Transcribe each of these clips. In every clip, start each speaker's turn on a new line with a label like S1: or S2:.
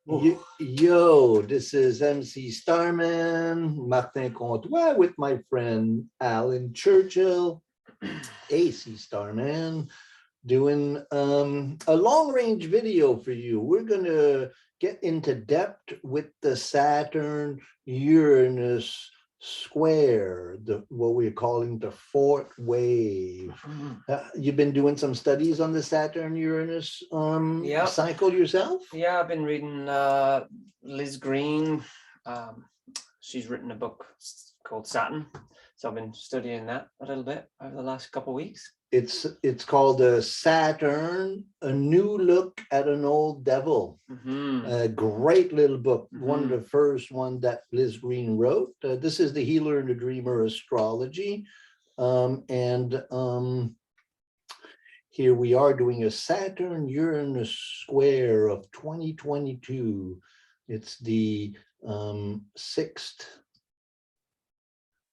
S1: Yo, this is MC Starman, Martin Comtois with my friend Alan Churchill, AC Starman, doing a long range video for you. We're going to get into depth with the Saturn Uranus square, what we're calling the fourth wave. You've been doing some studies on the Saturn Uranus cycle yourself?
S2: Yeah, I've been reading Liz Green. She's written a book called Saturn, so I've been studying that a little bit over the last couple of weeks.
S1: It's called Saturn, a new look at an old devil. A great little book, one of the first one that Liz Green wrote. This is the Healer and the Dreamer Astrology. Here we are doing a Saturn Uranus square of 2022. It's the 6th.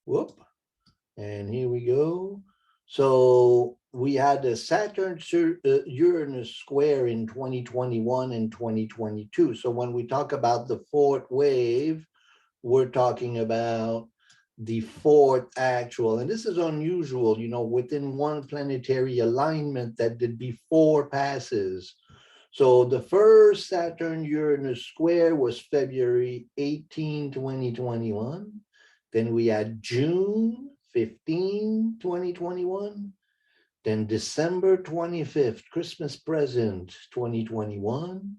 S1: Whoop. And here we go. So we had a Saturn Uranus square in 2021 and 2022. So when we talk about the fourth wave, we're talking about the fourth actual, and this is unusual, within one planetary alignment that did be 4 passes. So the first Saturn Uranus square was February 18, 2021. Then we had June 15, 2021. Then December 25th, Christmas present, 2021.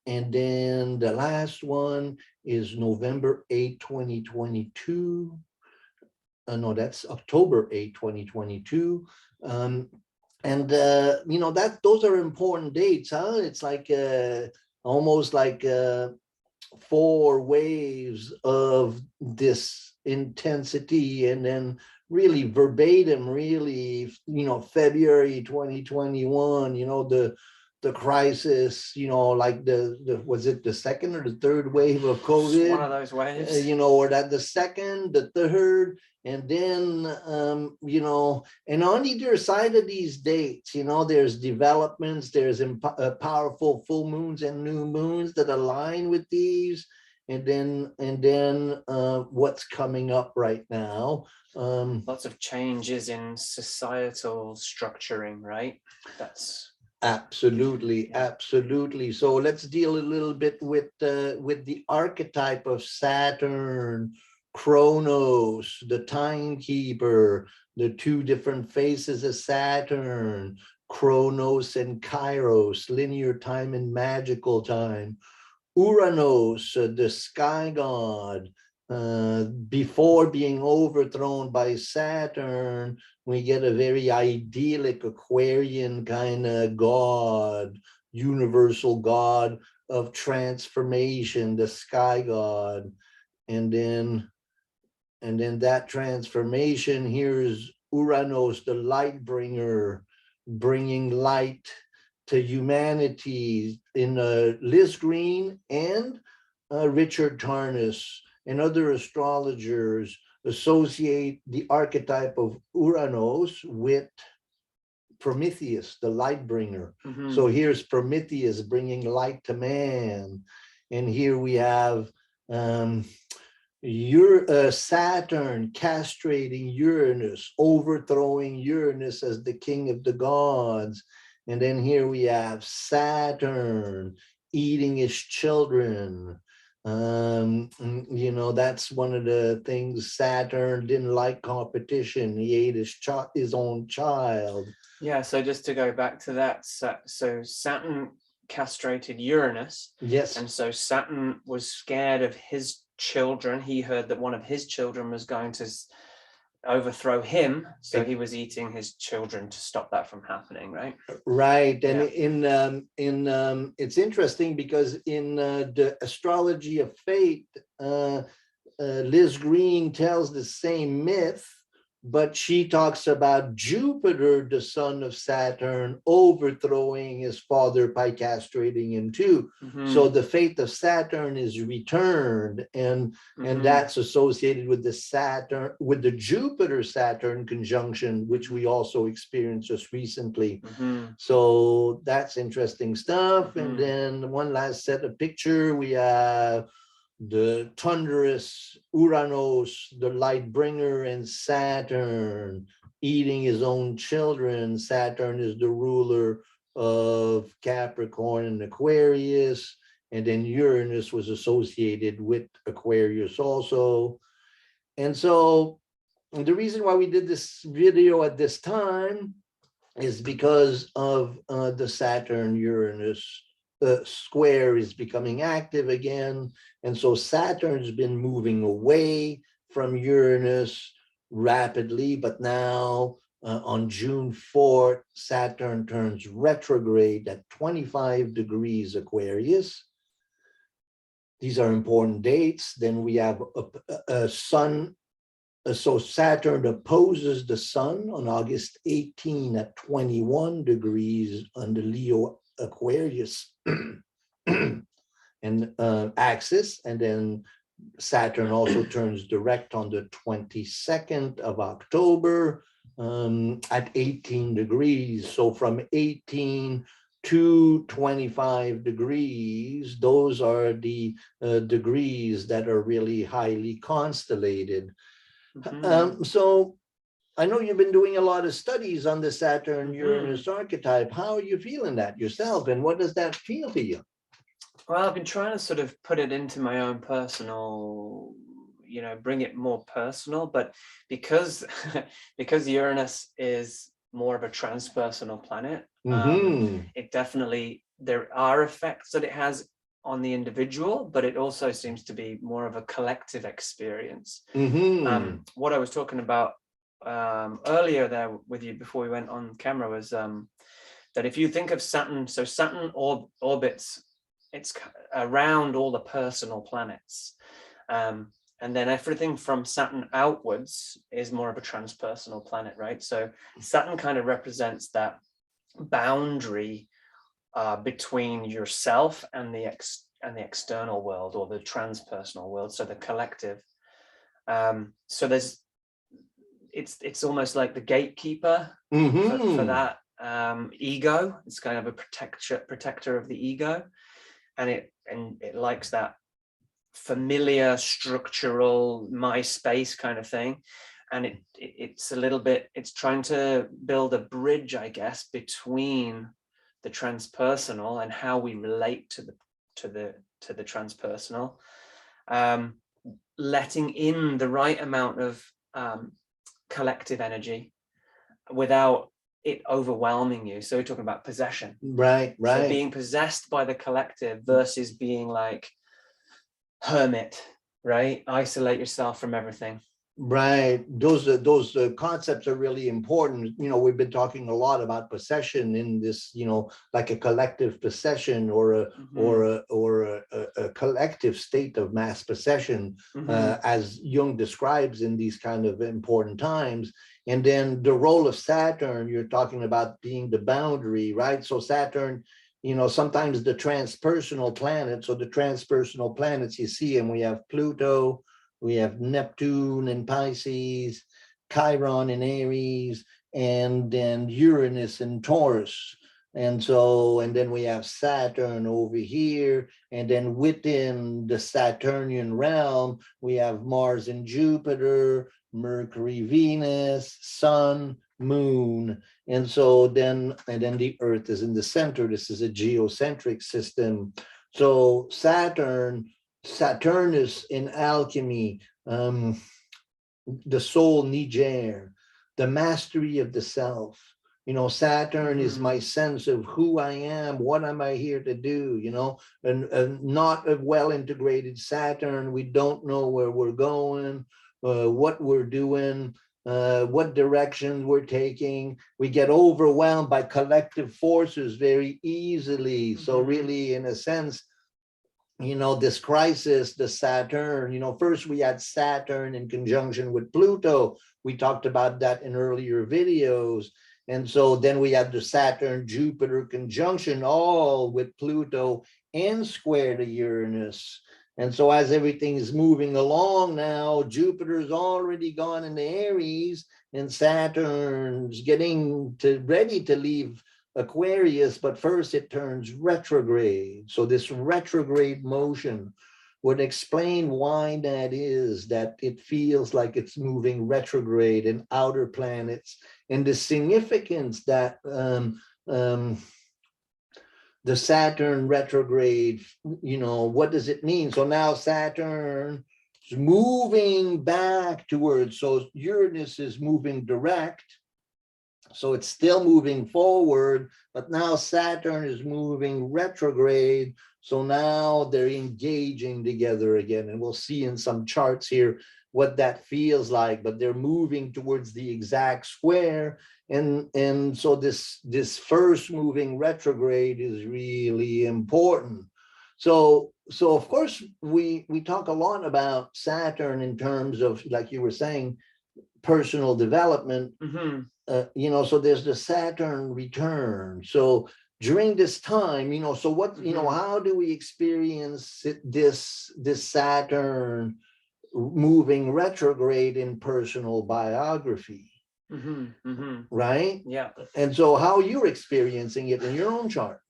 S1: And then the last one is November 8, 2022. No, that's October 8, 2022. Those are important dates, huh? It's like almost like 4 waves of this intensity, and then really verbatim, February 2021, the crisis, like the was it the second or the third wave of COVID?
S2: One of those waves.
S1: Or that the second, the third, and then, and on either side of these dates, there's developments, there's powerful full moons and new moons that align with these. And then what's coming up right now.
S2: Lots of changes in societal structuring, right? That's
S1: absolutely. So let's deal a little bit with the archetype of Saturn, Chronos, the timekeeper, the 2 different faces of Saturn, Chronos and Kairos, linear time and magical time. Uranus, the sky god, before being overthrown by Saturn, we get a very idyllic Aquarian kind of god, universal god of transformation, the sky god. And then that transformation, here's Uranus, the light bringer, bringing light to humanity in Liz Green and Richard Tarnas and other astrologers associate the archetype of Uranus with Prometheus, the light bringer. So here's Prometheus bringing light to man. And here we have Saturn castrating Uranus, overthrowing Uranus as the king of the gods. And then here we have Saturn eating his children. That's one of the things. Saturn didn't like competition. He ate his own child.
S2: Yeah, so just to go back to that, so Saturn castrated Uranus.
S1: Yes.
S2: And so Saturn was scared of his children. He heard that one of his children was going to overthrow him, so he was eating his children to stop that from happening, right?
S1: Right. And it's interesting because in the Astrology of Fate, Liz Green tells the same myth, but she talks about Jupiter, the son of Saturn, overthrowing his father by castrating him too. So the fate of Saturn is returned, and that's associated with the Saturn, with the Jupiter Saturn conjunction, which we also experienced just recently. So that's interesting stuff. And then one last set of picture, we have the thunderous Uranus, the light bringer, and Saturn eating his own children. Saturn is the ruler of Capricorn and Aquarius, and then Uranus was associated with Aquarius also. And so the reason why we did this video at this time is because of the Saturn Uranus square is becoming active again. And so Saturn's been moving away from Uranus rapidly, but now on June 4th, Saturn turns retrograde at 25 degrees Aquarius. These are important dates. Then we have a sun. So Saturn opposes the sun on August 18 at 21 degrees on the Leo Aquarius and axis, and then Saturn also turns direct on the 22nd of October at 18 degrees. So from 18 to 25 degrees, those are the degrees that are really highly constellated. So I know you've been doing a lot of studies on the Saturn Uranus archetype. How are you feeling that yourself, and what does that feel to you?
S2: Well, I've been trying to sort of put it into my own personal, bring it more personal, but because Uranus is more of a transpersonal planet, it definitely, there are effects that it has on the individual, but it also seems to be more of a collective experience. What I was talking about earlier there with you before we went on camera was that if you think of Saturn, so Saturn orbits, it's around all the personal planets, and then everything from Saturn outwards is more of a transpersonal planet, right? So Saturn kind of represents that boundary between yourself and the external world, or the transpersonal world, so the collective. So it's almost like the gatekeeper for that ego. It's kind of a protector of the ego, and it likes that familiar structural my space kind of thing. And it's a little bit, it's trying to build a bridge, I guess, between the transpersonal and how we relate to the transpersonal, letting in the right amount of collective energy without it overwhelming you. So we're talking about possession,
S1: right?
S2: So being possessed by the collective versus being like hermit, right? Isolate yourself from everything.
S1: Right. Those concepts are really important. We've been talking a lot about possession in this, like a collective possession or a collective state of mass possession, as Jung describes in these kind of important times. And then the role of Saturn, you're talking about being the boundary, right? So Saturn, sometimes the transpersonal planets, or the transpersonal planets you see, and we have Pluto, we have Neptune in Pisces, Chiron in Aries, and then Uranus in Taurus. And then we have Saturn over here. And then within the Saturnian realm, we have Mars and Jupiter, Mercury, Venus, Sun, Moon. And then the Earth is in the center. This is a geocentric system. So Saturnus in alchemy, the soul niger, the mastery of the self. Saturn is my sense of who I am, what am I here to do, and not a well-integrated Saturn. We don't know where we're going, what we're doing, what direction we're taking. We get overwhelmed by collective forces very easily. So really, in a sense, this crisis, the Saturn, first we had Saturn in conjunction with Pluto, We talked about that in earlier videos. And so then we have the Saturn Jupiter conjunction, all with Pluto and square to Uranus. And so as everything is moving along now, Jupiter's already gone into Aries and Saturn's getting ready to leave Aquarius, but first it turns retrograde. So this retrograde motion would explain why that is, that it feels like it's moving retrograde in outer planets, and the significance that the Saturn retrograde, what does it mean? So now Saturn is moving back towards, so Uranus is moving direct, so it's still moving forward, but now Saturn is moving retrograde. So now they're engaging together again. And we'll see in some charts here what that feels like, but they're moving towards the exact square. And so this first moving retrograde is really important. So of course, we talk a lot about Saturn in terms of, like you were saying, personal development. So there's the Saturn return. So during this time, so what, how do we experience this Saturn moving retrograde in personal biography? Right?
S2: Yeah.
S1: And so how you're experiencing it in your own chart?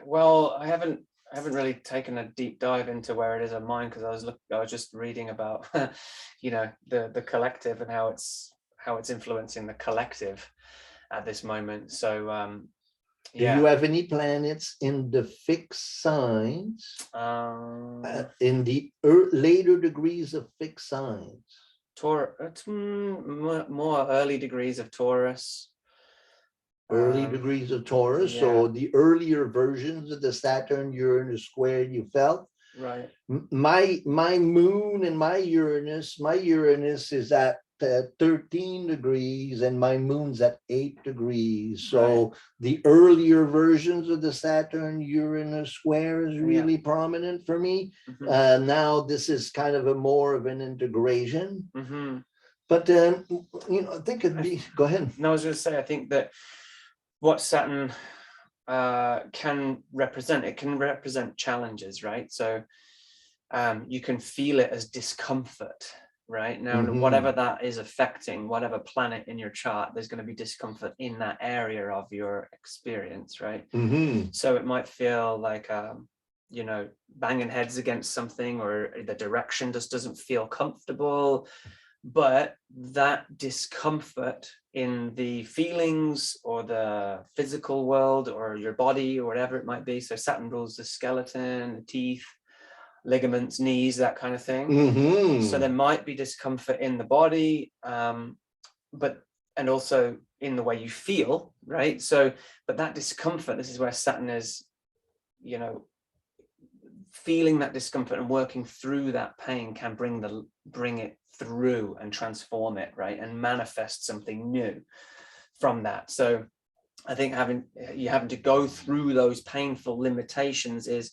S2: Well, I haven't really taken a deep dive into where it is on mine, because I was just reading about the collective and how it's influencing the collective at this moment. So
S1: do you have any planets in the fixed signs, in the later degrees of fixed signs?
S2: More early degrees of Taurus.
S1: Early degrees of Taurus. Yeah. So the earlier versions of the Saturn Uranus square you felt.
S2: Right.
S1: My moon and my Uranus is at 13 degrees and my moon's at 8 degrees. So right. The earlier versions of the Saturn Uranus square is really prominent for me. Now this is kind of more of an integration. But I think it'd be, go ahead.
S2: No, I was going to say, I think that what Saturn can represent, it can represent challenges, right? So you can feel it as discomfort, right? Now, whatever that is affecting, whatever planet in your chart, there's going to be discomfort in that area of your experience, right? So it might feel like, banging heads against something, or the direction just doesn't feel comfortable. But that discomfort in the feelings or the physical world or your body or whatever it might be. So Saturn rules the skeleton, the teeth, ligaments, knees, that kind of thing. So there might be discomfort in the body, and also in the way you feel, right? So, but that discomfort, this is where Saturn is, feeling that discomfort and working through that pain can bring it through and transform it, right, and manifest something new from that. So I think having to go through those painful limitations is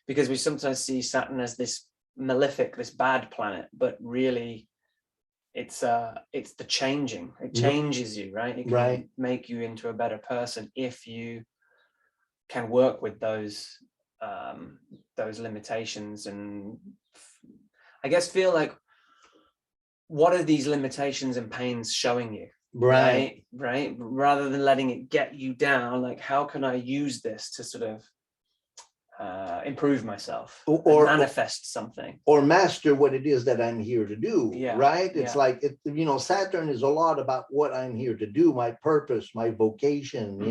S2: because we sometimes see Saturn as this malefic, this bad planet, but really it's the changing. It changes you, right? It can make you into a better person if you can work with those limitations, and I guess feel like, what are these limitations and pains showing you? Right. Rather than letting it get you down, like, how can I use this to sort of improve myself or manifest something, or
S1: master what it is that I'm here to do? Right. It's like, Saturn is a lot about what I'm here to do, my purpose, my vocation,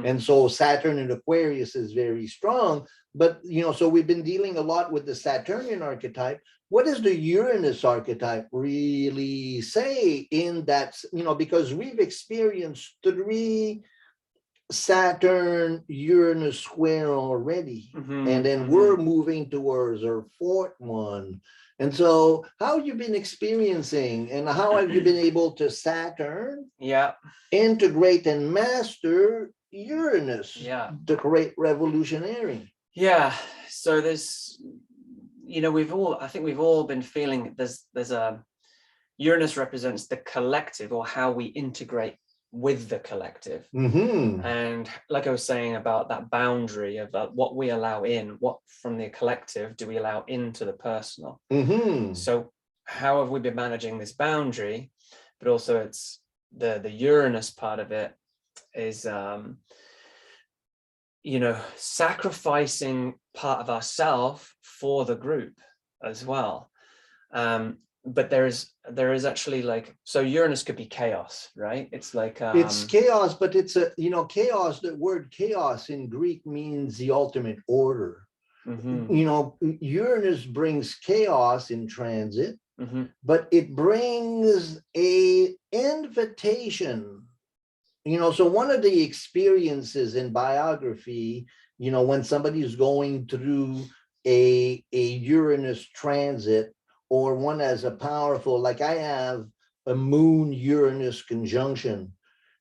S1: and so Saturn in Aquarius is very strong. But so we've been dealing a lot with the Saturnian archetype. What does the Uranus archetype really say in that, because we've experienced 3 Saturn Uranus square already, and then we're moving towards our 4th one. And so how have you been experiencing, and how have you been able to Saturn integrate and master Uranus, the great revolutionary?
S2: So there's, we've all been feeling there's a Uranus represents the collective, or how we integrate with the collective. And like I was saying about that boundary of what we allow in, what from the collective do we allow into the personal. So how have we been managing this boundary? But also it's the Uranus part of it is you know, sacrificing part of ourself for the group as well. But there is actually, like, so Uranus could be chaos, right? It's like
S1: it's chaos, but it's a, you know, chaos, the word chaos in Greek means the ultimate order. You know, Uranus brings chaos in transit, but it brings a invitation. You know, so one of the experiences in biography, you know, when somebody is going through a Uranus transit, or one as a powerful, like I have a moon Uranus conjunction.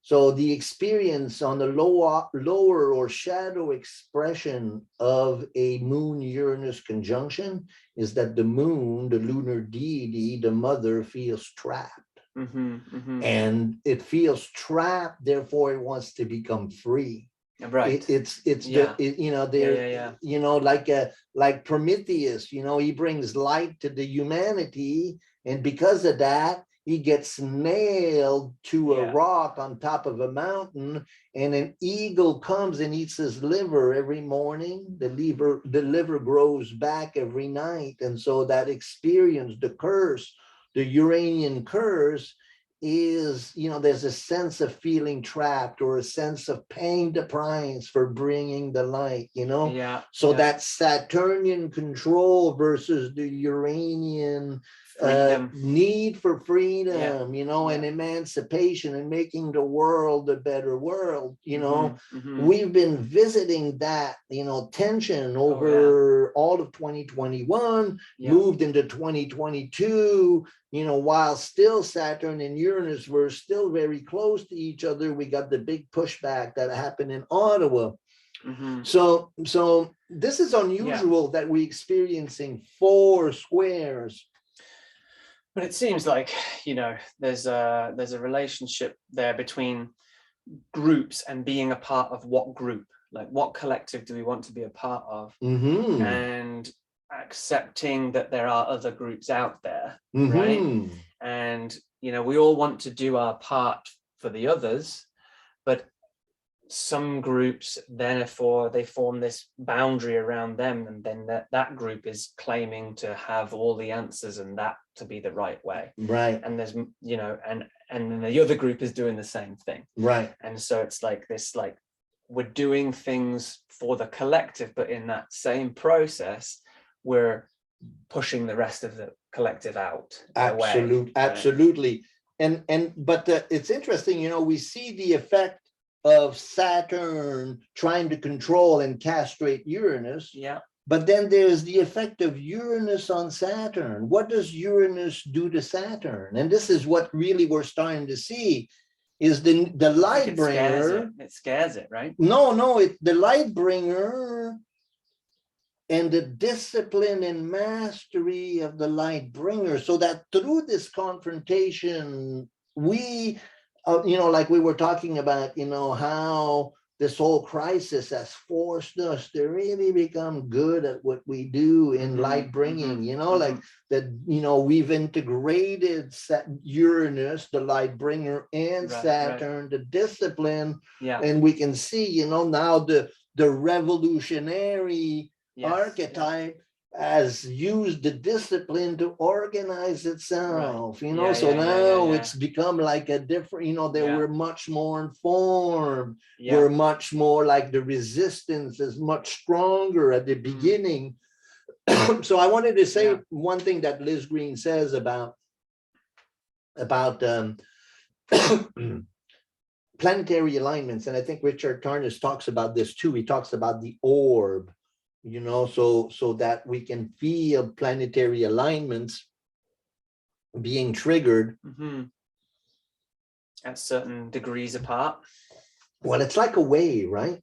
S1: So the experience on the lower or shadow expression of a moon Uranus conjunction is that the moon, the lunar deity, the mother, feels trapped. And it feels trapped, therefore it wants to become free.
S2: Right.
S1: It's you know, there, you know, like Prometheus, you know, he brings light to the humanity, and because of that he gets nailed to a rock on top of a mountain, and an eagle comes and eats his liver every morning. The liver grows back every night. And so that experience, the curse, the Uranian curse, is, you know, there's a sense of feeling trapped, or a sense of paying the price for bringing the light, you know. So that Saturnian control versus the Uranian need for freedom, you know, and emancipation, and making the world a better world, you know. We've been visiting that, you know, tension over all of 2021, moved into 2022, you know, while still Saturn and Uranus were still very close to each other. We got the big pushback that happened in Ottawa. So this is unusual that we're experiencing 4 squares.
S2: But it seems like, you know, there's a relationship there between groups and being a part of what group, like what collective do we want to be a part of, and accepting that there are other groups out there, right? And, you know, we all want to do our part for the others, but some groups, therefore, they form this boundary around them, and then that group is claiming to have all the answers and that to be the right way, right? And there's, you know, and then the other group is doing the same thing, right? And so it's like this, like, we're doing things for the collective, but in that same process we're pushing the rest of the collective out.
S1: Absolutely. But it's interesting, you know, we see the effect of Saturn trying to control and castrate Uranus. But then there's the effect of Uranus on Saturn. What does Uranus do to Saturn? And this is what really we're starting to see, is the light bringer.
S2: It scares it, right?
S1: No, it's the light bringer and the discipline and mastery of the light bringer, so that through this confrontation, we, you know, like we were talking about, you know, how this whole crisis has forced us to really become good at what we do in light bringing, you know, like that, you know, we've integrated Uranus, the light bringer, and Saturn, the discipline, and we can see, you know, now the revolutionary archetype has used the discipline to organize itself, you know. So now it's become like a different, you know, we're much more informed. We're much more like, the resistance is much stronger at the beginning. So I wanted to say one thing that Liz Green says about planetary alignments, and I think Richard Tarnas talks about this too. He talks about the orb, you know, so that we can feel planetary alignments being triggered
S2: at certain degrees apart.
S1: Well, it's like a wave, right?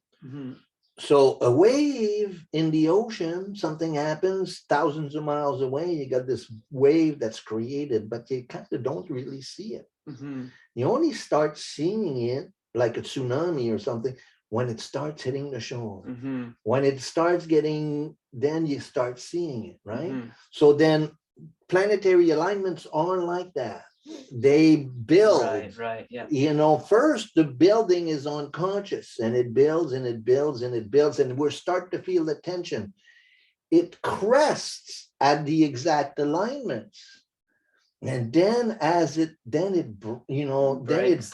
S1: So a wave in the ocean, something happens thousands of miles away, you got this wave that's created, but you kind of don't really see it. You only start seeing it like a tsunami or something when it starts hitting the shore. When it starts getting, then you start seeing it, right? So then planetary alignments aren't like that. They build,
S2: right, yeah.
S1: First the building is unconscious, and it builds and it builds and it builds, and we're starting to feel the tension. It crests at the exact alignments, and then then it breaks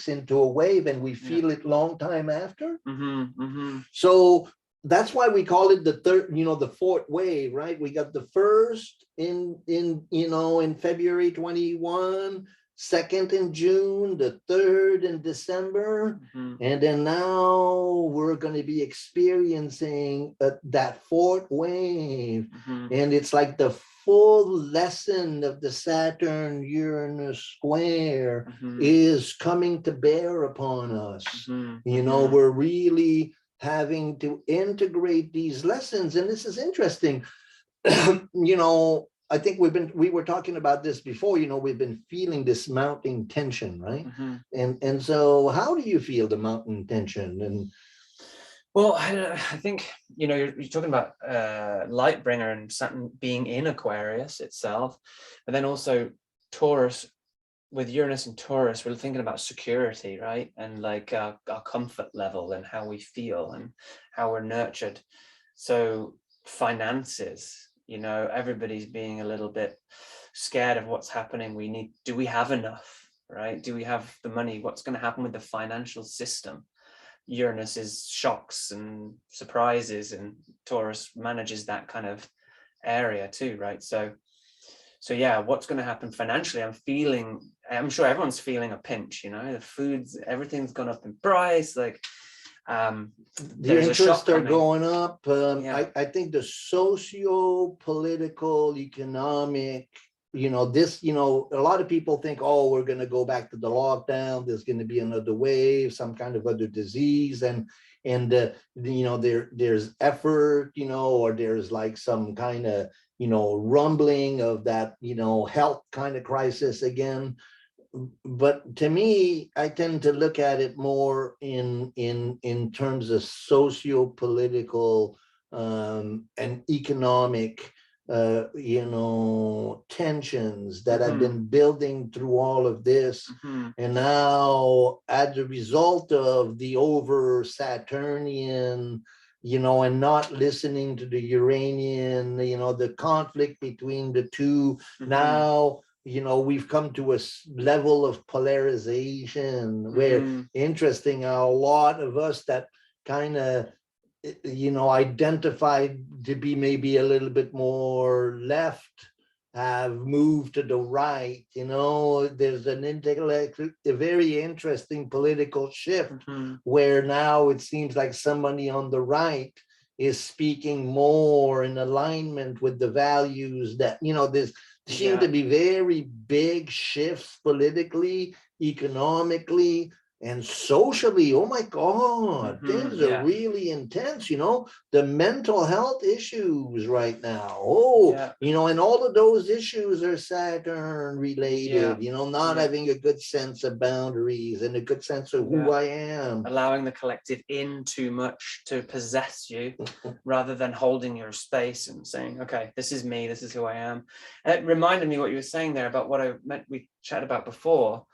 S1: into a wave, and we feel it long time after. So that's why we call it the third, the fourth wave, right? We got the first in February 21, second in June, the third in December, and then now we're going to be experiencing that fourth wave, and it's like the full lesson of the Saturn Uranus square is coming to bear upon us. We're really having to integrate these lessons, and this is interesting. I think we were talking about this before. We've been feeling this mounting tension, right? And so how do you feel the mounting tension? And
S2: well, I think you're talking about Lightbringer and Saturn being in Aquarius itself, but then also Taurus. With Uranus and Taurus, we're thinking about security, right? And like our comfort level and how we feel and how we're nurtured. So finances, everybody's being a little bit scared of what's happening. Do we have enough, right? Do we have the money? What's going to happen with the financial system? Uranus is shocks and surprises, and Taurus manages that kind of area too, right? So yeah, what's going to happen financially? I'm sure everyone's feeling a pinch, the foods, everything's gone up in price. Like
S1: the interests are going up. I think the socio-political, economic, a lot of people think, oh, we're going to go back to the lockdown. There's going to be another wave, some kind of other disease. And there's effort, or there's like some kind of, rumbling of that, health kind of crisis again. But to me, I tend to look at it more in terms of socio-political and economic tensions that have been building through all of this. And now, as a result of the over Saturnian, and not listening to the Uranian, the conflict between the two, now, we've come to a level of polarization where, interesting, how a lot of us that kind of, identified to be maybe a little bit more left have moved to the right. There's a very interesting political shift where now it seems like somebody on the right is speaking more in alignment with the values that, there's seem to be very big shifts politically, economically, and socially. Oh my God, things are really intense, the mental health issues right now. And all of those issues are Saturn related, not having a good sense of boundaries and a good sense of who I am.
S2: Allowing the collective in too much to possess you rather than holding your space and saying, okay, this is me, this is who I am. And it reminded me what you were saying there about what I meant we chatted about before,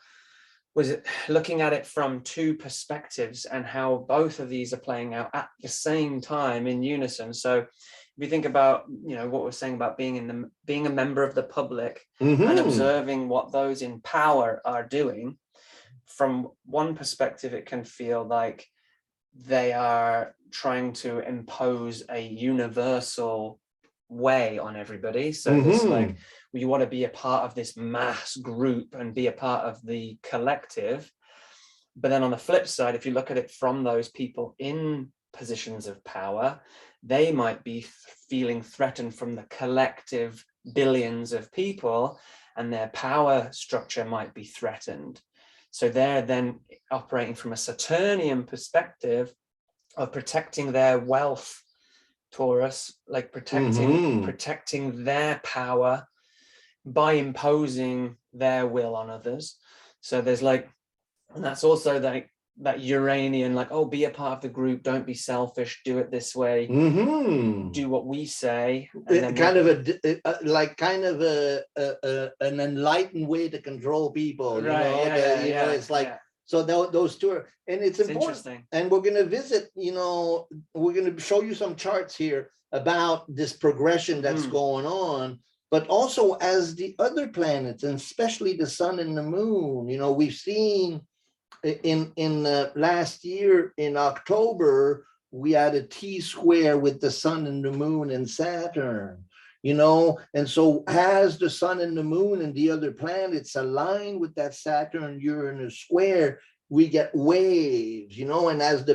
S2: was it looking at it from two perspectives and how both of these are playing out at the same time in unison. So if you think about, what we're saying about being a member of the public and observing what those in power are doing, from one perspective, it can feel like they are trying to impose a universal way on everybody. So this like, you want to be a part of this mass group and be a part of the collective. But then on the flip side, if you look at it from those people in positions of power, they might be feeling threatened from the collective billions of people, and their power structure might be threatened. So they're then operating from a Saturnian perspective, of protecting their wealth, Taurus, like protecting their power by imposing their will on others. So there's like, and that's also like that Uranian, like, oh, be a part of the group, don't be selfish, do it this way, do what we say, and then
S1: kind of an enlightened way to control people,
S2: right,
S1: it's like, so those two are, and it's important.
S2: Interesting.
S1: And we're going to visit, we're going to show you some charts here about this progression that's going on, but also as the other planets, and especially the sun and the moon, we've seen in last year in October, we had a T-square with the sun and the moon and Saturn, and so as the sun and the moon and the other planets align with that Saturn Uranus square, we get waves, and as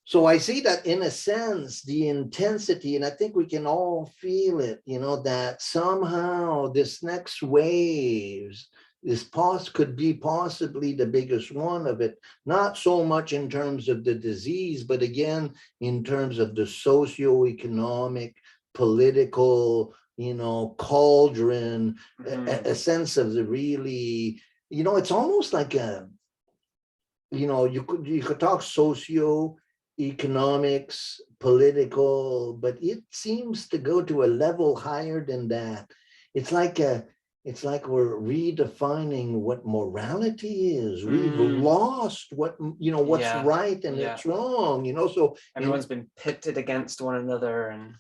S1: so I see that in a sense, the intensity, and I think we can all feel it, that somehow this next waves, could be possibly the biggest one of it, not so much in terms of the disease, but again, in terms of the socioeconomic, political, cauldron, a sense of the really, it's almost like you could talk economics, political, but it seems to go to a level higher than that. It's like we're redefining what morality is. We've lost what's right and it's wrong, so
S2: everyone's been pitted against one another, and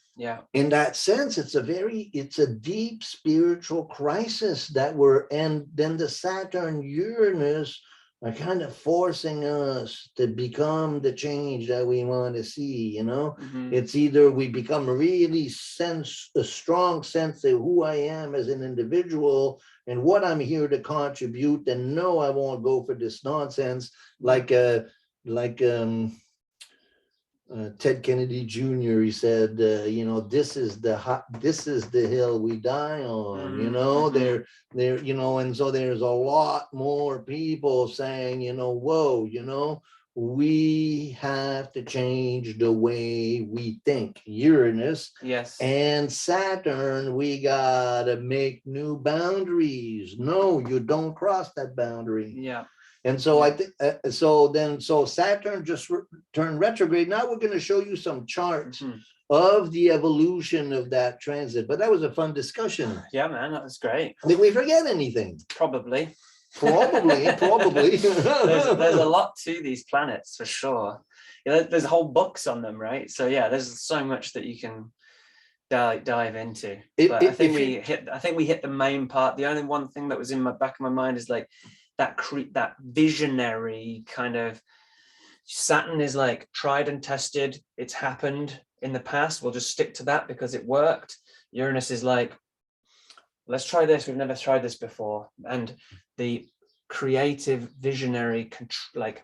S1: in that sense, it's a deep spiritual crisis and then the Saturn Uranus are kind of forcing us to become the change that we want to see, It's either we become really a strong sense of who I am as an individual and what I'm here to contribute, and no, I won't go for this nonsense, like Ted Kennedy Jr. He said, this is the hill we die on. There, and so there's a lot more people saying, whoa, we have to change the way we think. Uranus,
S2: yes,
S1: and Saturn, we gotta make new boundaries. No, you don't cross that boundary.
S2: Yeah.
S1: And so I think so Saturn just turned retrograde. Now we're going to show you some charts of the evolution of that transit. But that was a fun discussion.
S2: Yeah, man, that was great.
S1: Did we forget anything?
S2: Probably.
S1: Probably.
S2: There's a lot to these planets for sure. There's whole books on them, right? So yeah, there's so much that you can dive into. But I think we hit the main part. The only one thing that was in my back of my mind is like that visionary kind of Saturn is like tried and tested. It's happened in the past. We'll just stick to that because it worked. Uranus is like, let's try this. We've never tried this before. And the creative visionary, like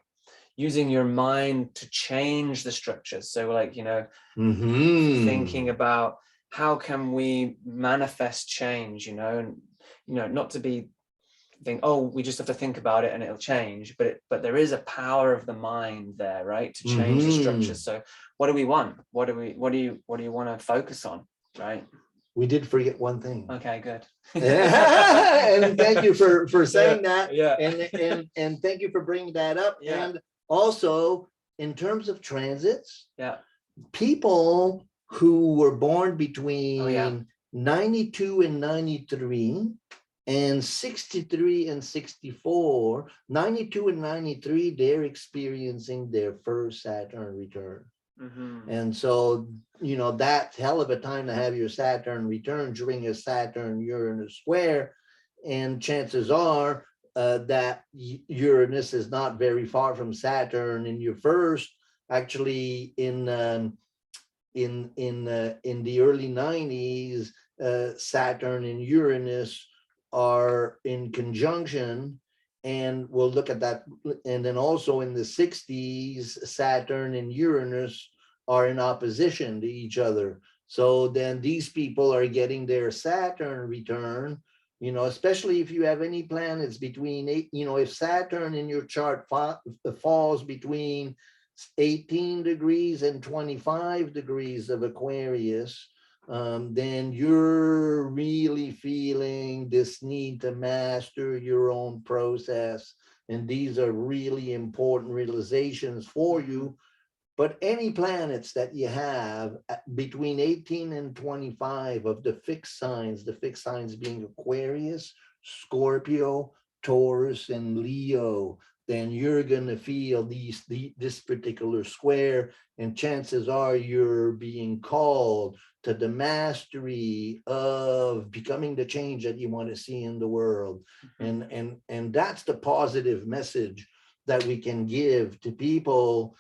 S2: using your mind to change the structures. So like, thinking about how can we manifest change, and, not to be think, oh, we just have to think about it and it'll change, but there is a power of the mind there, right, to change the structures. So what do we want? What do you want to focus on, right?
S1: We did forget one thing.
S2: Okay, good.
S1: And thank you for saying that.
S2: Yeah.
S1: And thank you for bringing that up.
S2: Yeah.
S1: And also in terms of transits, people who were born between 92 and 93 and 63 and 64, 92 and 93, they're experiencing their first Saturn return. And so, that's hell of a time to have your Saturn return during a Saturn Uranus square. And chances are that Uranus is not very far from Saturn in your first. Actually, in the early 90s, Saturn and Uranus are in conjunction, and we'll look at that. And then also in the 60s, Saturn and Uranus are in opposition to each other. So then these people are getting their Saturn return you know, especially if you have any planets between eight, you know, if Saturn in your chart falls between 18 degrees and 25 degrees of Aquarius, then you're really feeling this need to master your own process. And these are really important realizations for you. But any planets that you have between 18 and 25 of the fixed signs being Aquarius, Scorpio, Taurus, and Leo, then you're going to feel this particular square, and chances are you're being called to the mastery of becoming the change that you want to see in the world. And that's the positive message that we can give to people.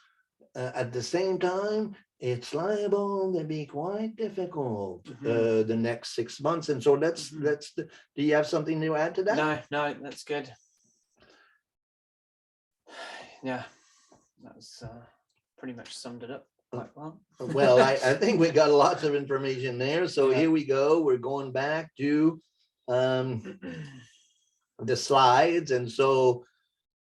S1: At the same time, it's liable to be quite difficult the next 6 months. And so do you have something to add to that?
S2: No, that's good. Yeah, that was pretty much summed it up quite well.
S1: Well, I think we got lots of information there. So here we go. We're going back to the slides. And so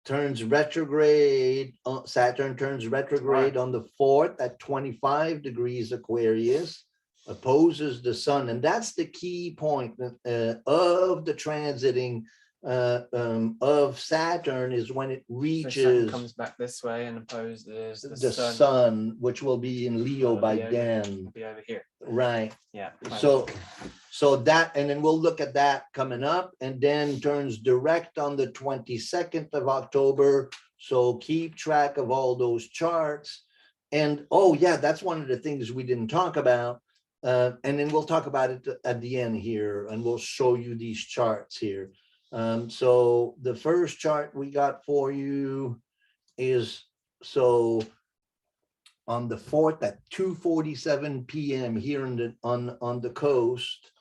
S1: turns retrograde, Saturn turns retrograde on the 4th at 25 degrees Aquarius, opposes the sun. And that's the key point of the transiting of Saturn, is when it reaches,
S2: so Saturn comes back this way and opposes
S1: the sun, which will be in Leo by then.
S2: It'll be over here.
S1: Right.
S2: Yeah.
S1: So that, and then we'll look at that coming up, and then turns direct on the 22nd of October. So keep track of all those charts. And oh yeah, that's one of the things we didn't talk about. And then we'll talk about it at the end here, and we'll show you these charts here. So the first chart we got for you is, so on the 4th at 2:47 p.m. here on the coast,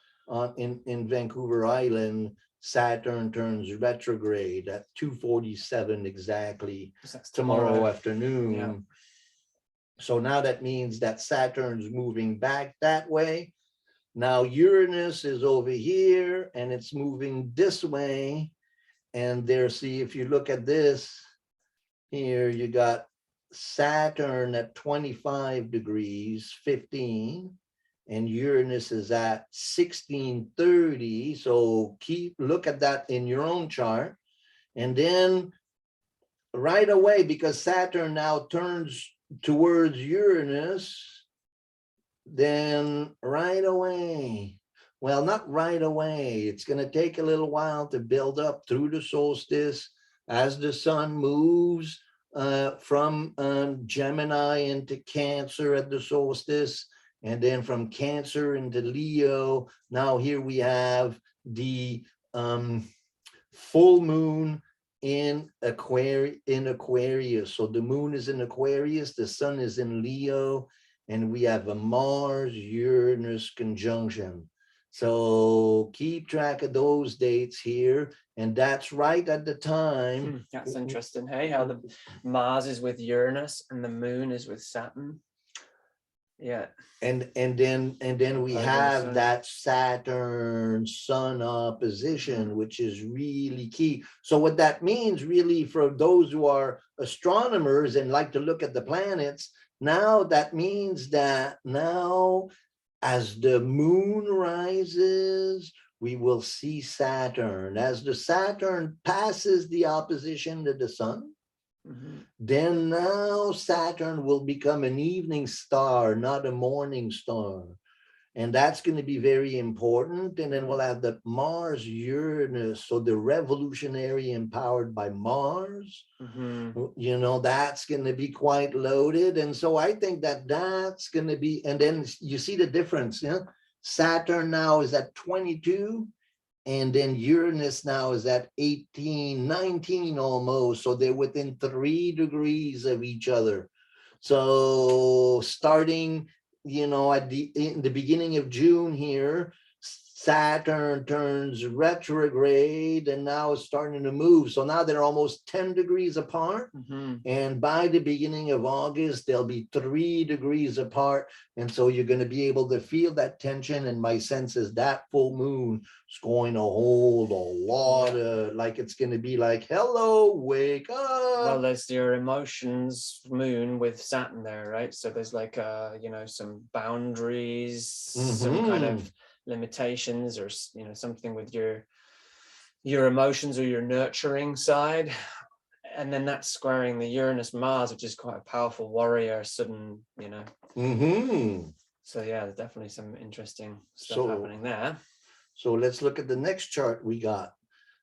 S1: in Vancouver Island, Saturn turns retrograde at 2:47 exactly tomorrow afternoon. Yeah. So now that means that Saturn's moving back that way. Now Uranus is over here and it's moving this way. And there, see, if you look at this here, you got Saturn at 25 degrees, 15, and Uranus is at 1630. So look at that in your own chart. And then right away, because Saturn now turns towards Uranus, then right away, well, not right away, it's going to take a little while to build up through the solstice as the sun moves from Gemini into Cancer at the solstice, and then from Cancer into Leo. Now here we have the full moon in Aquarius. So the moon is in Aquarius, the sun is in Leo, and we have a Mars-Uranus conjunction. So keep track of those dates here. And that's right at the time.
S2: That's interesting. Hey, how the Mars is with Uranus and the moon is with Saturn. Yeah.
S1: And then we have that Saturn Sun opposition, which is really key. So what that means really for those who are astronomers and like to look at the planets, now that means that now as the moon rises, we will see Saturn. As the Saturn passes the opposition to the sun, then now Saturn will become an evening star, not a morning star. And that's going to be very important. And then we'll have the Mars-Uranus, so the revolutionary empowered by Mars. You know, that's going to be quite loaded. And so I think that that's going to be, and then you see the difference. Yeah? Saturn now is at 22, and then Uranus now is at 18, 19 almost. So they're within 3 degrees of each other. So starting, you know, in the beginning of June here, Saturn turns retrograde and now it's starting to move. So now they're almost 10 degrees apart. And by the beginning of August, they'll be 3 degrees apart. And so you're going to be able to feel that tension. And my sense is that full moon is going to hold a lot of, like, it's going to be like, hello, wake up.
S2: Well, there's your emotions moon with Saturn there, right? So there's like, you know, some boundaries, some kind of limitations, or, you know, something with your emotions or your nurturing side. And then that's squaring the Uranus Mars, which is quite a powerful warrior, sudden, you know. So yeah, there's definitely some interesting stuff happening there.
S1: So let's look at the next chart we got.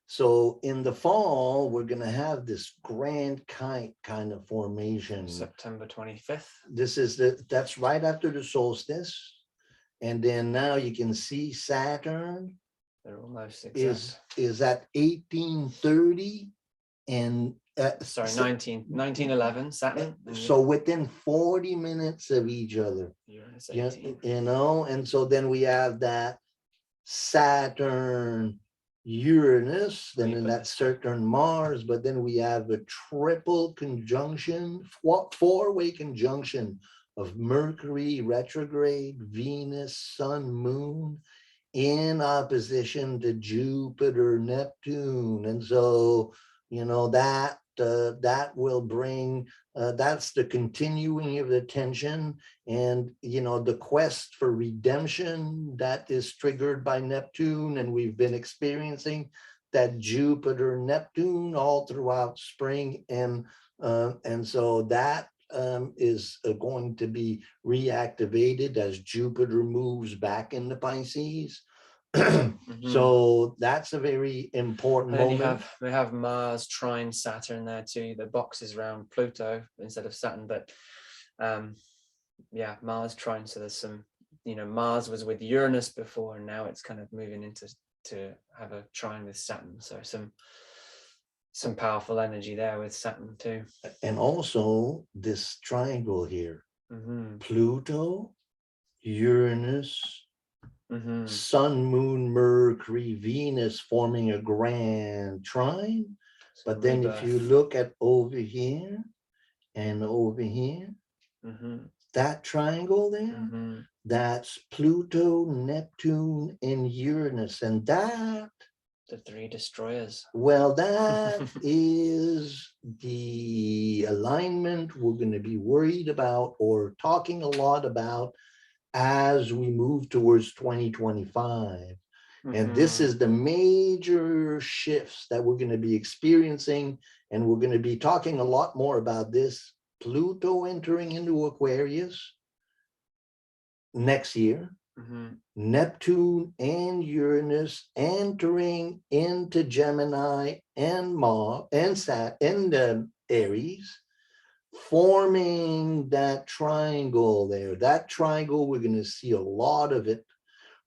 S1: So in the fall, we're going to have this grand kite kind of formation.
S2: September 25th.
S1: This is that's right after the solstice. And then now you can see Saturn
S2: They're almost
S1: is at 1830 and
S2: sorry, 1911 Saturn.
S1: So within 40 minutes of each other. You know, and so then we have that Saturn Uranus, then that's Saturn Mars, but then we have a triple conjunction, four-way conjunction of Mercury retrograde, Venus, Sun, Moon in opposition to Jupiter, Neptune. And so, you know, that will bring, that's the continuing of the tension. And, you know, the quest for redemption that is triggered by Neptune. And we've been experiencing that Jupiter, Neptune all throughout spring. And so that is going to be reactivated as Jupiter moves back into Pisces. So that's a very important moment.
S2: We have Mars trine Saturn there too. The box is around Pluto instead of Saturn, but yeah, Mars trine. So there's some, you know, Mars was with Uranus before, and now it's kind of moving into to have a trine with Saturn. So some powerful energy there with Saturn too.
S1: And also this triangle here, Pluto, Uranus, Sun, Moon, Mercury, Venus forming a grand trine. But then if you look at over here and over here, that triangle there, that's Pluto, Neptune, and Uranus. And that,
S2: the three destroyers.
S1: Well, that is the alignment we're going to be worried about or talking a lot about as we move towards 2025. And this is the major shifts that we're going to be experiencing. And we're going to be talking a lot more about this. Pluto entering into Aquarius next year. Neptune and Uranus entering into Gemini and Mars and Saturn and Aries, forming that triangle there. That triangle, we're going to see a lot of it.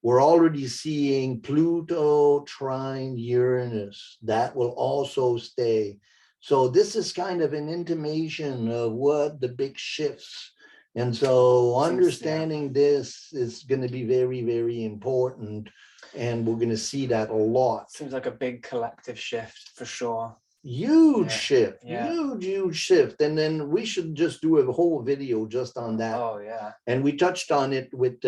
S1: We're already seeing Pluto trine Uranus. That will also stay. So this is kind of an intimation of what the big shifts. And so understanding this is going to be very, very important. And we're going to see that a lot.
S2: Seems like a big collective shift for sure.
S1: Huge shift, huge shift. And then we should just do a whole video just on that.
S2: Oh, yeah.
S1: And we touched on it with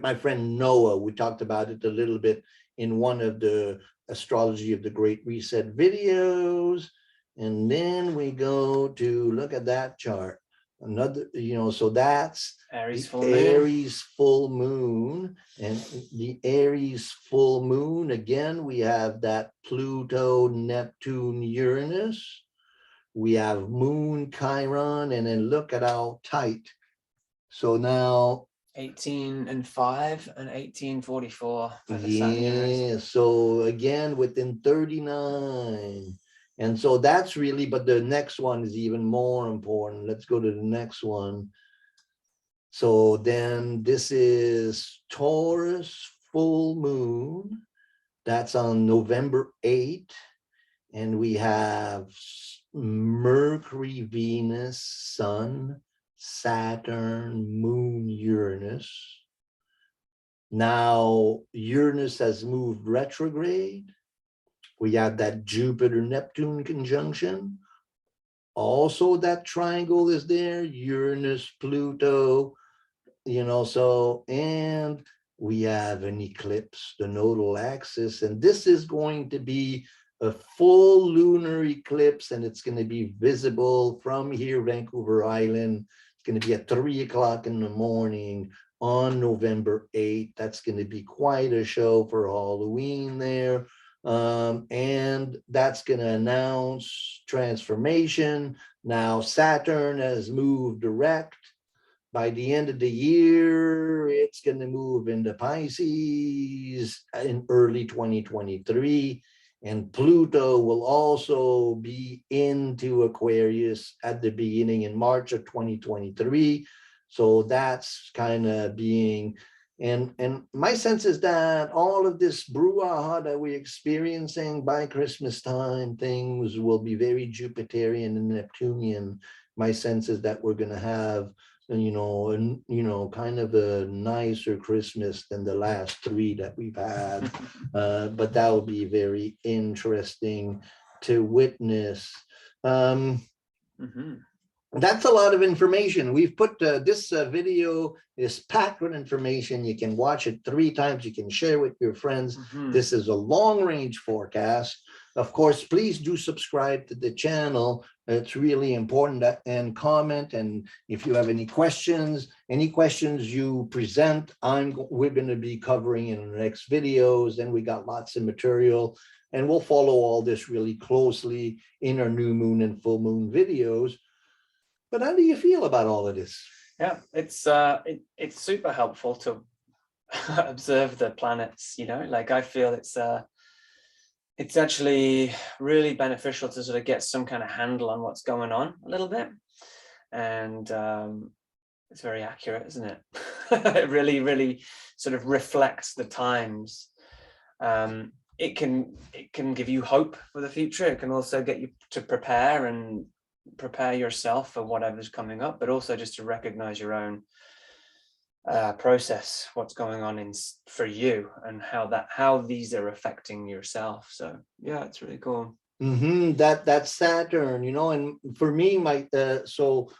S1: my friend Noah. We talked about it a little bit in one of the Astrology of the Great Reset videos. And then we go to look at that chart. Another, you know, so that's
S2: Aries
S1: full moon, and the Aries full moon, again, we have that Pluto, Neptune, Uranus. We have Moon, Chiron, and then look at how tight. So now
S2: 18 and 5 and 1844 for the
S1: Saturn. So again, within 39. And so that's really, but the next one is even more important. Let's go to the next one. So then this is Taurus full moon. That's on November 8th. And we have Mercury, Venus, Sun, Saturn, Moon, Uranus. Now Uranus has moved retrograde. We have that Jupiter-Neptune conjunction. Also, that triangle is there, Uranus, Pluto, so, and we have an eclipse, the nodal axis, and this is going to be a full lunar eclipse, and it's going to be visible from here, Vancouver Island. It's going to be at 3 o'clock in the morning on November 8th. That's going to be quite a show for Halloween there. And that's going to announce transformation. Now Saturn has moved direct. By the end of the year, it's going to move into Pisces in early 2023. And Pluto will also be into Aquarius at the beginning in March of 2023. So that's kind of being, and my sense is that all of this brouhaha that we're experiencing by Christmas time, things will be very Jupiterian and Neptunian. My sense is that we're going to have, kind of a nicer Christmas than the last 3 that we've had. But that will be very interesting to witness. That's a lot of information. We've put this video is packed with information. You can watch it 3 times. You can share with your friends. This is a long range forecast. Of course, please do subscribe to the channel. It's really important, and comment. And if you have any questions you present, we're going to be covering in the next videos. And we got lots of material, and we'll follow all this really closely in our new moon and full moon videos. But how do you feel about all of this?
S2: Yeah, it's super helpful to observe the planets, like I feel it's actually really beneficial to sort of get some kind of handle on what's going on a little bit. And it's very accurate, isn't it? It really, really sort of reflects the times. It can give you hope for the future. It can also get you to prepare yourself for whatever's coming up, but also just to recognize your own process, what's going on for you, and how these are affecting yourself. So yeah, it's really cool.
S1: That Saturn, and for me, so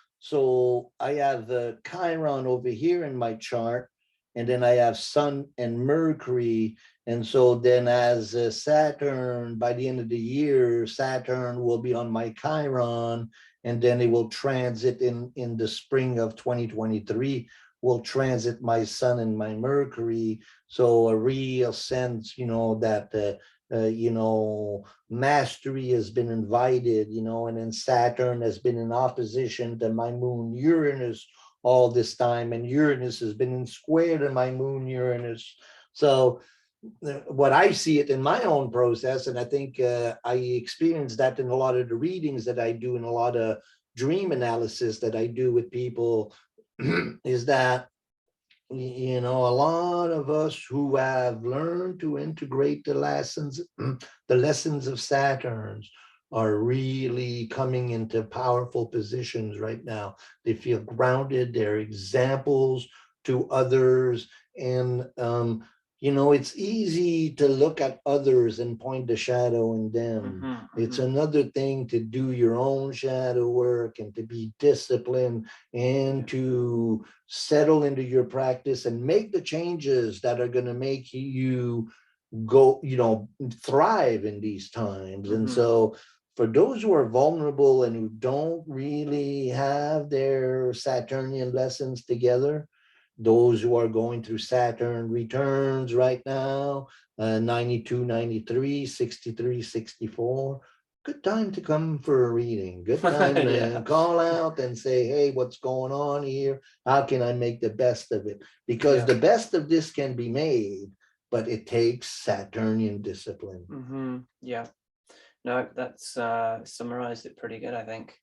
S1: I have Chiron over here in my chart, and then I have Sun and Mercury. And so then as Saturn, by the end of the year, Saturn will be on my Chiron, and then it will transit in the spring of 2023, will transit my Sun and my Mercury. So a real sense, that, mastery has been invited, and then Saturn has been in opposition to my moon Uranus all this time, and Uranus has been in square to my moon Uranus. So what I see it in my own process, and I think I experience that in a lot of the readings that I do and a lot of dream analysis that I do with people, is that, a lot of us who have learned to integrate the lessons of Saturn's are really coming into powerful positions right now. They feel grounded, they're examples to others, and it's easy to look at others and point the shadow in them. It's another thing to do your own shadow work and to be disciplined and to settle into your practice and make the changes that are going to make you go, thrive in these times. And so for those who are vulnerable and who don't really have their Saturnian lessons together, those who are going through Saturn returns right now, 92, 93, 63, 64, good time to come for a reading. Good time to call out and say, hey, what's going on here? How can I make the best of it? Because the best of this can be made, but it takes Saturnian discipline.
S2: Yeah, no, that's summarized it pretty good, I think.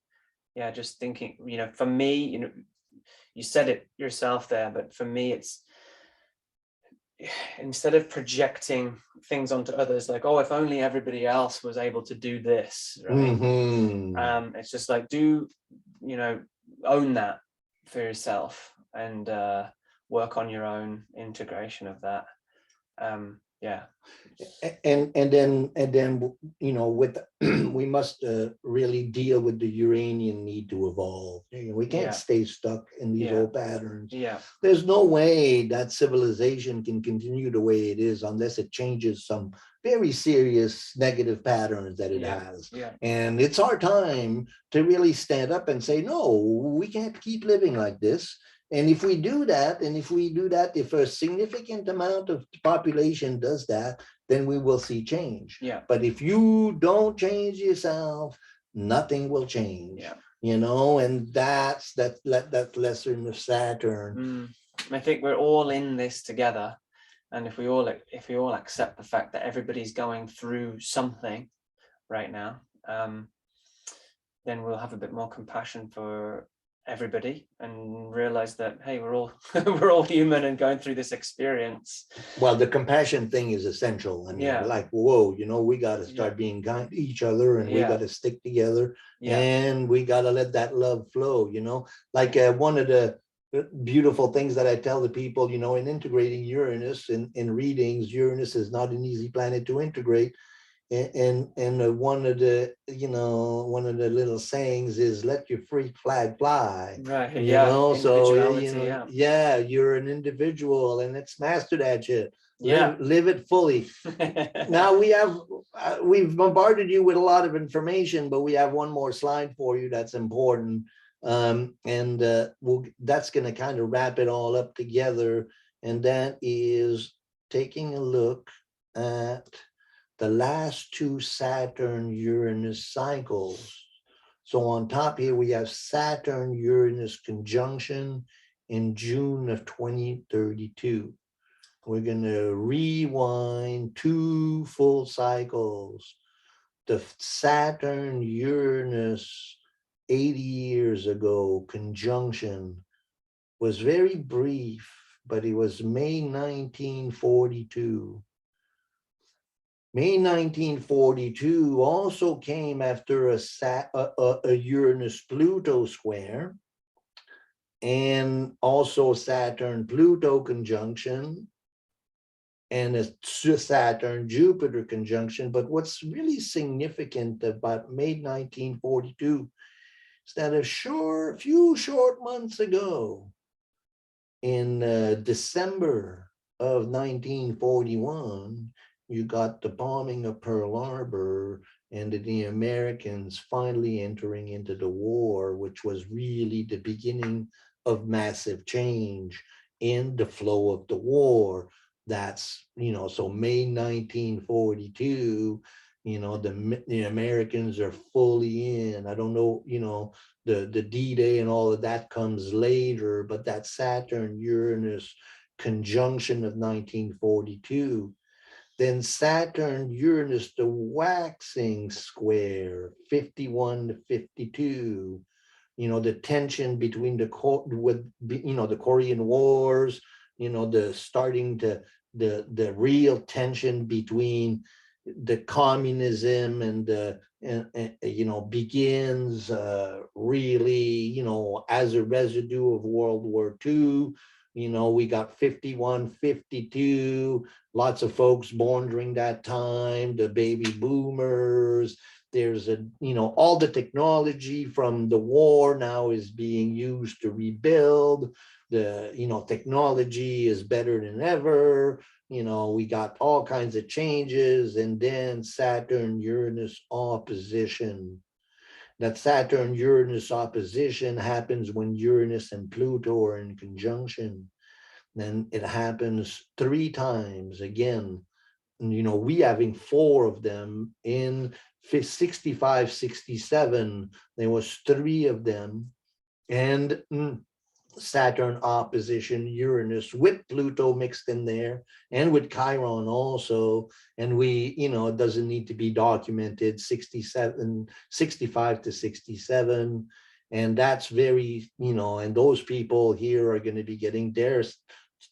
S2: Yeah, just thinking, for me, you said it yourself there, but for me, it's instead of projecting things onto others, like, oh, if only everybody else was able to do this, right? It's just like, own that for yourself, and work on your own integration of that. Yeah.
S1: And then you know, with we must really deal with the Uranian need to evolve. You know, we can't
S2: Yeah.
S1: stay stuck in these
S2: Yeah.
S1: old patterns.
S2: Yeah.
S1: There's no way that civilization can continue the way it is unless it changes some very serious negative patterns that it
S2: Yeah.
S1: has.
S2: Yeah.
S1: And it's our time to really stand up and say, no, we can't keep living like this. And if we do that, if a significant amount of the population does that, then we will see change.
S2: Yeah.
S1: But if you don't change yourself, nothing will change.
S2: Yeah.
S1: You know, and that's that lesson of Saturn.
S2: I think we're all in this together, and if we all accept the fact that everybody's going through something right now, then we'll have a bit more compassion for everybody and realize that, hey, we're all we're all human and going through this experience.
S1: Well, the compassion thing is essential. I mean,
S2: Yeah.
S1: like, whoa, you know, we got to start
S2: Yeah.
S1: being kind to each other, and we
S2: Yeah.
S1: got to stick together,
S2: Yeah.
S1: and we got to let that love flow, you know. Like one of the beautiful things that I tell the people, you know, in integrating Uranus in readings, Uranus is not an easy planet to integrate. And one of the, you know, one of the little sayings is let your freak flag fly.
S2: Right.
S1: You
S2: Yeah.
S1: know, so
S2: Individuality.
S1: you know,
S2: Yeah.
S1: yeah, you're an individual, and it's master that shit.
S2: Yeah.
S1: Live it fully. Now we've bombarded you with a lot of information, but we have one more slide for you that's important. And that's going to kind of wrap it all up together, and that is taking a look at the last two Saturn Uranus cycles. So on top here, we have Saturn Uranus conjunction in June of 2032. We're going to rewind 2 full cycles. The Saturn Uranus 80 years ago conjunction was very brief, but it was May 1942. May 1942 also came after a Uranus-Pluto square, and also Saturn-Pluto conjunction, and a Saturn-Jupiter conjunction. But what's really significant about May 1942 is that a few short months ago, in December of 1941, you got the bombing of Pearl Harbor and the Americans finally entering into the war, which was really the beginning of massive change in the flow of the war. That's, you know, so May 1942, you know, the Americans are fully in. I don't know, you know, the D-Day and all of that comes later, but that Saturn Uranus conjunction of 1942. Then Saturn Uranus, the waxing square, 51 to 52. You know, the tension between the Korean Wars, you know, the real tension between the communism and you know, begins really, you know, as a residue of World War II. You know, we got 51, 52, lots of folks born during that time, the baby boomers. There's you know, all the technology from the war now is being used to rebuild. The, you know, technology is better than ever. You know, we got all kinds of changes, and then Saturn Uranus opposition. That Saturn Uranus opposition happens when Uranus and Pluto are in conjunction. Then it happens 3 times again. And, you know, we having 4 of them in 65, 67. There was 3 of them. And Saturn opposition Uranus with Pluto mixed in there, and with Chiron also. And we, you know, it doesn't need to be documented, 65 to 67. And that's very, you know, and those people here are going to be getting their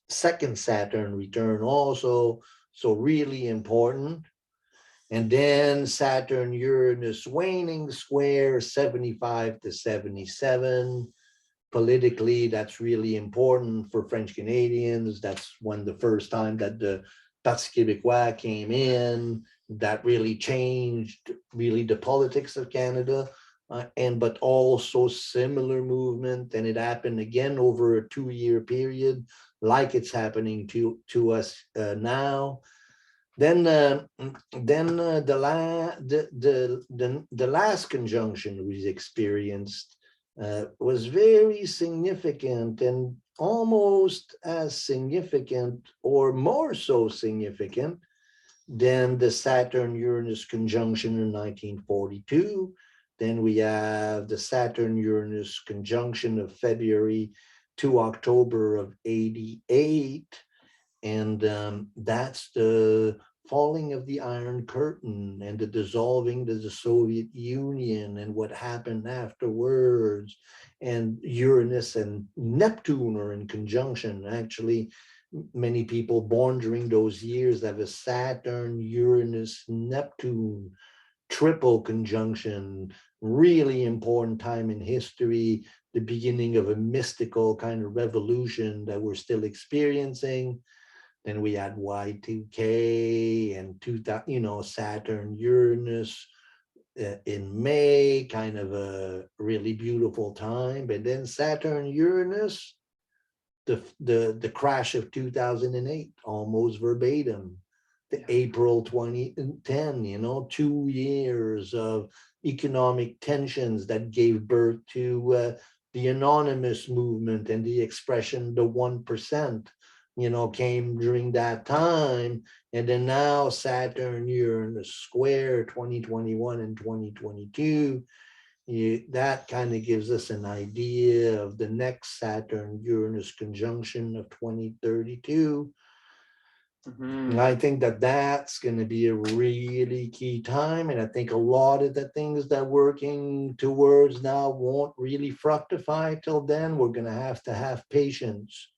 S1: second Saturn return also. So really important. And then Saturn Uranus waning square, 75 to 77. politically, that's really important for French Canadians. That's when the first time that the Parti Québécois came in, that really changed really the politics of Canada. But also similar movement, and it happened again over a 2-year period, like it's happening to us now. Then the last conjunction we experienced was very significant, and almost as significant or more so significant than the Saturn Uranus conjunction in 1942. Then we have the Saturn Uranus conjunction of February to October of 88. And that's the falling of the Iron Curtain and the dissolving of the Soviet Union and what happened afterwards. And Uranus and Neptune are in conjunction. Actually, many people born during those years have a Saturn, Uranus, Neptune triple conjunction. Really important time in history, the beginning of a mystical kind of revolution that we're still experiencing. Then we had Y2K and 2000, Saturn, Uranus in May, kind of a really beautiful time. But then Saturn, Uranus, the crash of 2008, almost verbatim. The April 2010, 2 years of economic tensions that gave birth to the anonymous movement, and the expression, the 1%. Came during that time. And then now Saturn, Uranus square 2021 and 2022. That kind of gives us an idea of the next Saturn Uranus conjunction of 2032. Mm-hmm. I think that's going to be a really key time. And I think a lot of the things that we're working towards now won't really fructify till then. We're going to have patience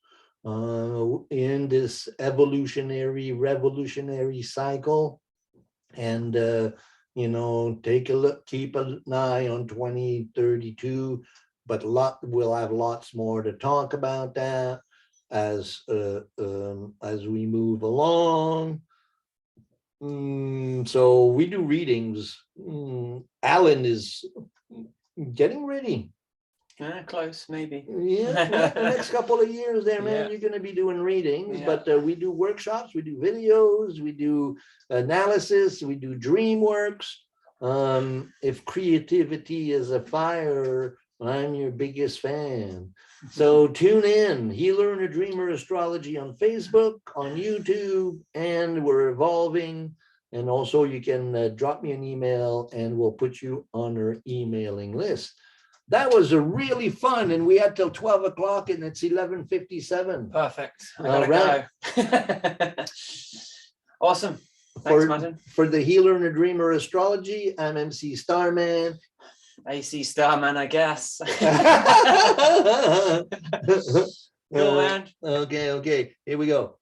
S1: in this revolutionary cycle, and take a look, keep an eye on 2032, but we'll have lots more to talk about that as we move along. So we do readings. Alan is getting ready.
S2: Close, maybe.
S1: Yeah, the next couple of years there, man, you're going to be doing readings, but we do workshops, we do videos, we do analysis, we do dream works. If creativity is a fire, I'm your biggest fan. So tune in, Healer and a Dreamer Astrology on Facebook, on YouTube, and we're evolving. And also you can drop me an email and we'll put you on our emailing list. That was a really fun, and we had till 12 o'clock, and it's 11:57.
S2: Perfect. I gotta go. Awesome. Thanks, Martin.
S1: For the Healer and a Dreamer Astrology, I'm MC Starman.
S2: AC Starman, I guess. Cool, man.
S1: Okay. Here we go.